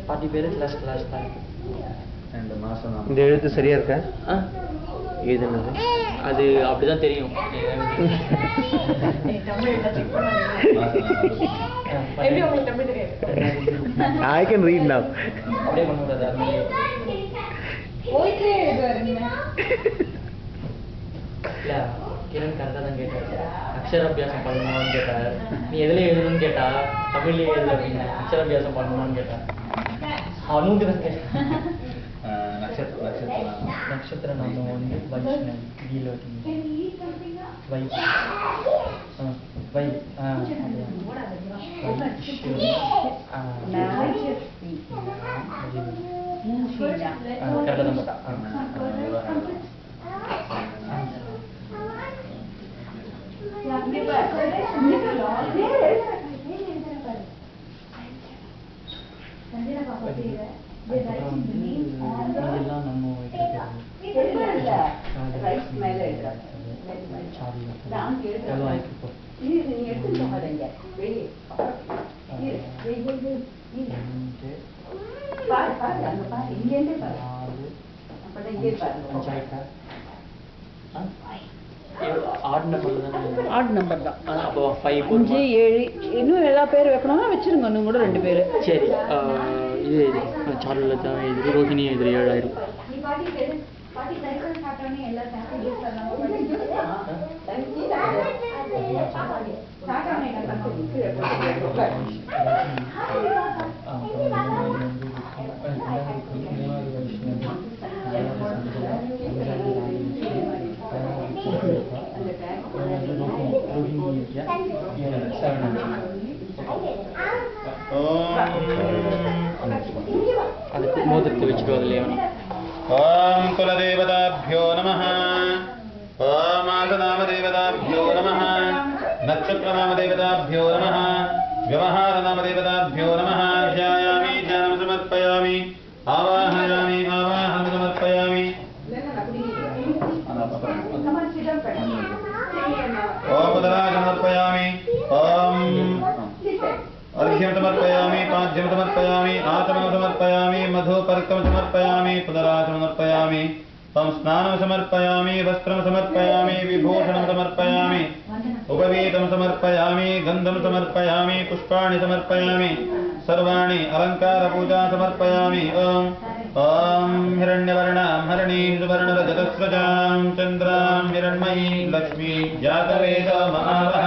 பாட்டி பேரு கிளாஸ் தான். இந்த எழுத்து சரியா இருக்கா? எழுதுனது அது அப்படிதான் தெரியும். I can read now. அப்படியே பண்ணக்கூடாது. இல்ல கிரண் கரெக்டாக தான் கேட்டார். அக்ஷராபியாசம் பண்ணணுமான்னு கேட்டார். நீ எதுல எழுதணும்னு கேட்டா தமிழ்லேயே எழுது அப்படின்னு. அக்ஷராபியாசம் பண்ணணுமான்னு கேட்டார். அவனுக்கு தான் கேட்டேன். நட்சத்திர நாமம் வந்து வைஷ்ணவ் கீழே வை கரெக்டாக தான் போட்டான். இதெல்லாம் நம்ம ஆட் நம்பர் தான். அப்போ 5 5 7 இன்னும் எல்லா பேர் வைக்கணும்னா வச்சிருங்க. இன்னும் கூட 2 பேர். சரி. இது சார்லில் தான் இது ரோஹிணி இது 7000. அதுக்கு மோதிரத்தை வச்சுட்டு அதுல ஓம் குலதேவதாभ्यो நமः. ஓம் ஆசநாமதேவதாभ्यो நமः. நட்சத்திரநாமதேவதாभ्यो நமः. व्यवहारनामदेवताभ्यो नमः. ध्यायामि ध्यानं समर्पयामि. आवाहयामि आवाहनं समर्पयामि. ओम उदराय समर्पयामि. ओम अर्घ्यं समर्पयामि. पाद्यं समर्पयामि. आचमनं समर्पयामि. मधुपर्कं समर्पयामि. पुनराचमनं समर्पयामि. तं स्नानं समर्पयामि. वस्त्रं समर्पयामि. विभूषणं समर्पयामि. उपवीतं समर्पयामि. गन्धं समर्पयामि. पुष्पाणि समर्पयामि. सर्वाणि अलङ्कारपूजा समर्पयामि. ओम ओम हिरण्यवर्णां हरणीं सुवर्णरजतस्रजां चन्द्रां हिरण्मयीं लक्ष्मीं जातवेदो महावः